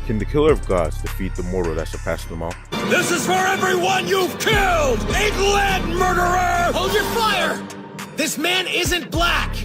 Can the killer of gods defeat the mortal that surpasses them all? This is for everyone you've killed! England, murderer! Hold your fire! This man isn't black!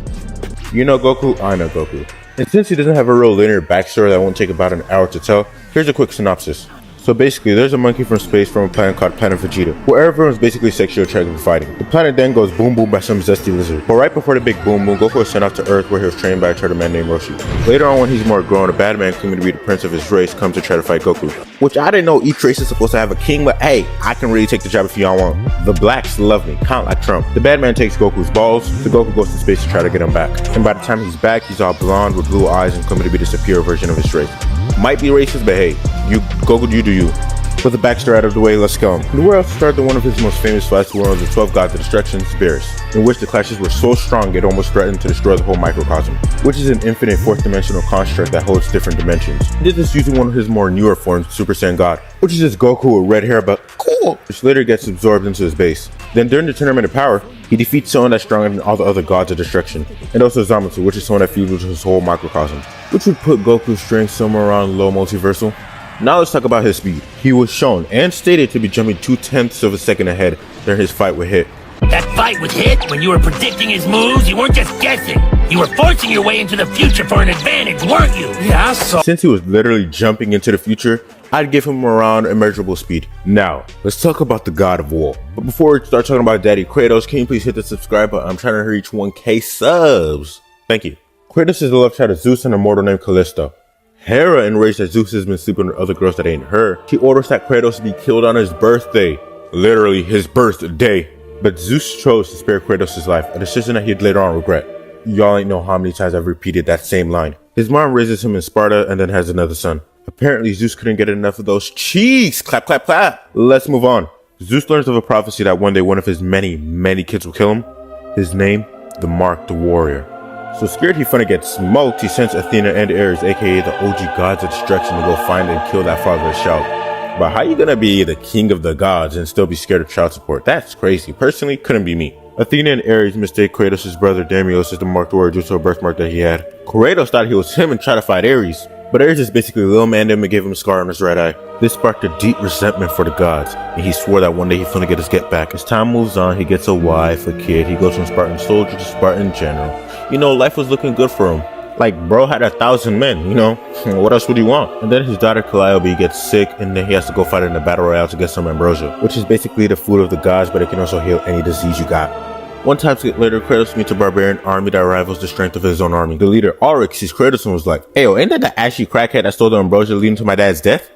You know Goku, I know Goku. And since he doesn't have a real linear backstory that won't take about an hour to tell, here's a quick synopsis. So basically, there's a monkey from space from a planet called Planet Vegeta, where everyone's basically sexually attracted to fighting. The planet then goes boom boom by some zesty lizard. But right before the big boom boom, Goku was sent off to Earth where he was trained by a turtle man named Roshi. Later on, when he's more grown, a bad man claiming to be the prince of his race comes to try to fight Goku. Which I didn't know each race is supposed to have a king, but hey, I can really take the job if y'all want. The blacks love me, count like Trump. The bad man takes Goku's balls, so Goku goes to space to try to get him back. And by the time he's back, he's all blonde with blue eyes and claiming to be the superior version of his race. Might be racist, but hey, Goku, you do you. With the backstory out of the way, let's go. The world started one of his most famous fights, one of the 12 gods of destruction, Beerus, in which the clashes were so strong it almost threatened to destroy the whole microcosm, which is an infinite fourth dimensional construct that holds different dimensions. He did this using one of his more newer forms, Super Saiyan God, which is just Goku with red hair but cool, which later gets absorbed into his base. Then during the Tournament of Power, he defeats someone that's stronger than all the other gods of destruction, and also Zamasu, which is someone that fuses his whole microcosm, which would put Goku's strength somewhere around low multiversal. Now let's talk about his speed. He was shown and stated to be jumping 0.2 of a second ahead during his fight with Hit. That fight with Hit, when you were predicting his moves, you weren't just guessing. You were forcing your way into the future for an advantage, weren't you? Yeah, so Since he was literally jumping into the future, I'd give him around immeasurable speed. Now, let's talk about the God of War. But before we start talking about Daddy Kratos, can you please hit the subscribe button? I'm trying to reach 1K subs. Thank you. Kratos is the love child of Zeus and a mortal named Callisto. Hera, enraged that Zeus has been sleeping with other girls that ain't her, she orders that Kratos be killed on his birthday. Literally his birthday. But Zeus chose to spare Kratos' life, a decision that he'd later on regret. Y'all ain't know how many times I've repeated that same line. His mom raises him in Sparta and then has another son. Apparently Zeus couldn't get enough of those cheeks. Clap, clap, clap. Let's move on. Zeus learns of a prophecy that one day one of his many kids will kill him. His name, the Mark the Warrior. So scared he finna get smoked, he sends Athena and Ares, aka the OG gods of destruction, to go find and kill that fatherless child. But how you gonna be the king of the gods and still be scared of child support? That's crazy. Personally, couldn't be me. Athena and Ares mistake Kratos' brother Deimos as the Mark the Warrior due to a birthmark that he had. Kratos thought he was him and tried to fight Ares. But Ares just basically little manned him and gave him a scar on his right eye. This sparked a deep resentment for the gods, and he swore that one day he's finna get his get back. As time moves on, he gets a wife, a kid, he goes from Spartan soldier to Spartan general. You know, life was looking good for him. Like, bro had 1,000 men, you know? What else would he want? And then his daughter Calliope gets sick, and then he has to go fight in a battle royale to get some ambrosia, which is basically the food of the gods, but it can also heal any disease you got. One time later, Kratos meets a barbarian army that rivals the strength of his own army. The leader, Auric, sees Kratos and was like, "Ayo, ain't that the ashy crackhead that stole the ambrosia leading to my dad's death?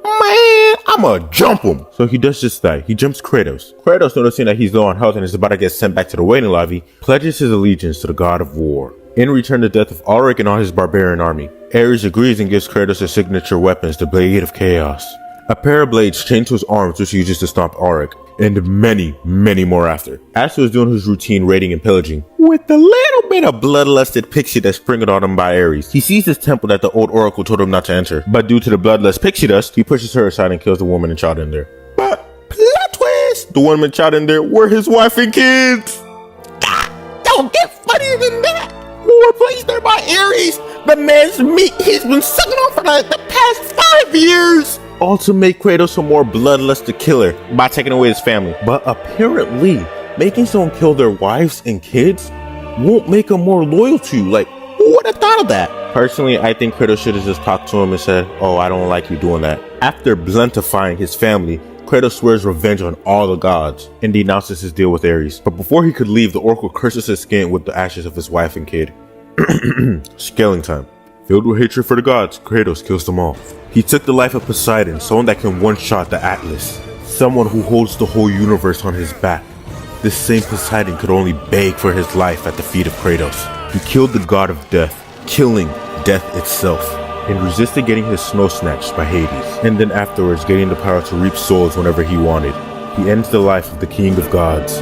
Man, I'ma jump him." So he does just that. He jumps Kratos. Kratos, noticing that he's low on health and is about to get sent back to the waiting lobby, pledges his allegiance to the god of war. In return, the death of Auric and all his barbarian army. Ares agrees and gives Kratos his signature weapons, the Blade of Chaos. A pair of blades chained to his arms which he uses to stomp Auric, and many more after. As he was doing his routine raiding and pillaging, with a little bit of bloodlusted pixie dust sprinkled on him by Ares, he sees this temple that the old oracle told him not to enter. But due to the bloodlust pixie dust, he pushes her aside and kills the woman and child in there. But plot twist! The woman and child in there were his wife and kids! Don't get funnier than that! Who were placed there by Ares? The man's meat he's been sucking on for the past 5 years! All to make Kratos a more bloodlusted killer by taking away his family. But apparently, making someone kill their wives and kids won't make them more loyal to you. Like, who would have thought of that? Personally, I think Kratos should have just talked to him and said, "Oh, I don't like you doing that." After bluntifying his family, Kratos swears revenge on all the gods and denounces his deal with Ares. But before he could leave, the oracle curses his skin with the ashes of his wife and kid. Scaling time. Filled with hatred for the gods, Kratos kills them all. He took the life of Poseidon, someone that can one-shot the Atlas. Someone who holds the whole universe on his back. This same Poseidon could only beg for his life at the feet of Kratos. He killed the god of death, killing death itself, and resisted getting his snow snatched by Hades. And then afterwards getting the power to reap souls whenever he wanted. He ends the life of the king of gods,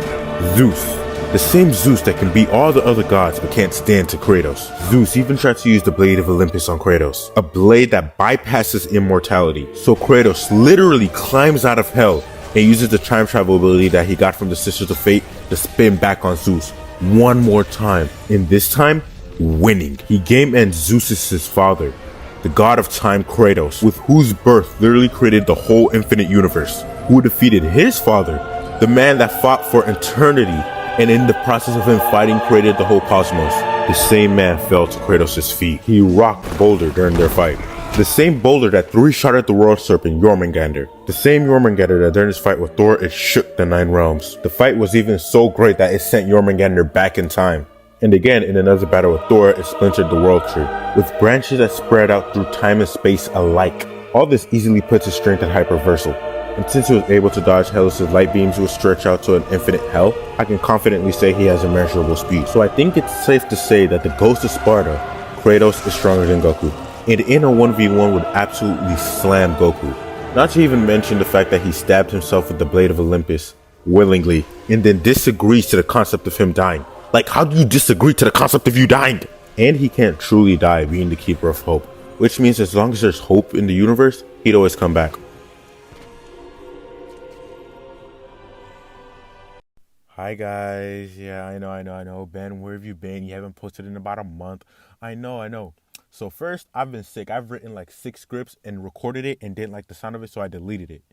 Zeus. The same Zeus that can beat all the other gods but can't stand to Kratos. Zeus even tried to use the blade of Olympus on Kratos, a blade that bypasses immortality. So Kratos literally climbs out of hell and uses the time travel ability that he got from the Sisters of Fate to spin back on Zeus one more time, and this time winning. He game ends Zeus' father, the god of time Kratos, with whose birth literally created the whole infinite universe, who defeated his father, the man that fought for eternity, and in the process of him fighting created the whole cosmos. The same man fell to Kratos' feet. He rocked Boulder during their fight. The same Boulder that three-shot at the world serpent Jormungandr. The same Jormungandr that during his fight with Thor, it shook the 9 realms. The fight was even so great that it sent Jormungandr back in time. And again, in another battle with Thor, it splintered the world tree, with branches that spread out through time and space alike. All this easily puts his strength at hyperversal. And since he was able to dodge Hellas' light beams which stretch out to an infinite hell, I can confidently say he has immeasurable speed. So I think it's safe to say that the Ghost of Sparta, Kratos is stronger than Goku. And in a 1v1 would absolutely slam Goku. Not to even mention the fact that he stabbed himself with the blade of Olympus, willingly, and then disagrees to the concept of him dying. Like, how do you disagree to the concept of you dying? And he can't truly die, being the keeper of hope. Which means as long as there's hope in the universe, he'd always come back. Hi guys, yeah, I know. Ben, where have you been? You haven't posted in about a month. I know. So first, I've been sick. I've written like 6 scripts and recorded it and didn't like the sound of it, so I deleted it.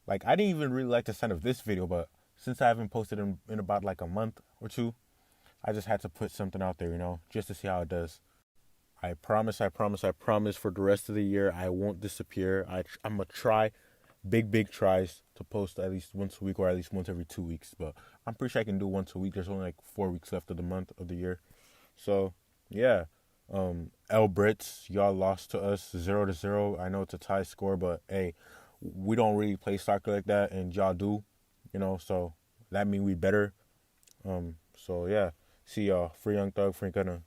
Like, I didn't even really like the sound of this video, but since I haven't posted in about like a month or 2, I just had to put something out there, just to see how it does. I promise for the rest of the year, I won't disappear. I'm going to try big tries to post at least once a week or at least once every 2 weeks, but I'm pretty sure I can do once a week. There's only like 4 weeks left of the month of the year. So, yeah. L Brits, y'all lost to us 0-0. I know it's a tie score, but hey, we don't really play soccer like that, and y'all do, so that means we better. So yeah, see y'all. Free Young Thug, free Gunna.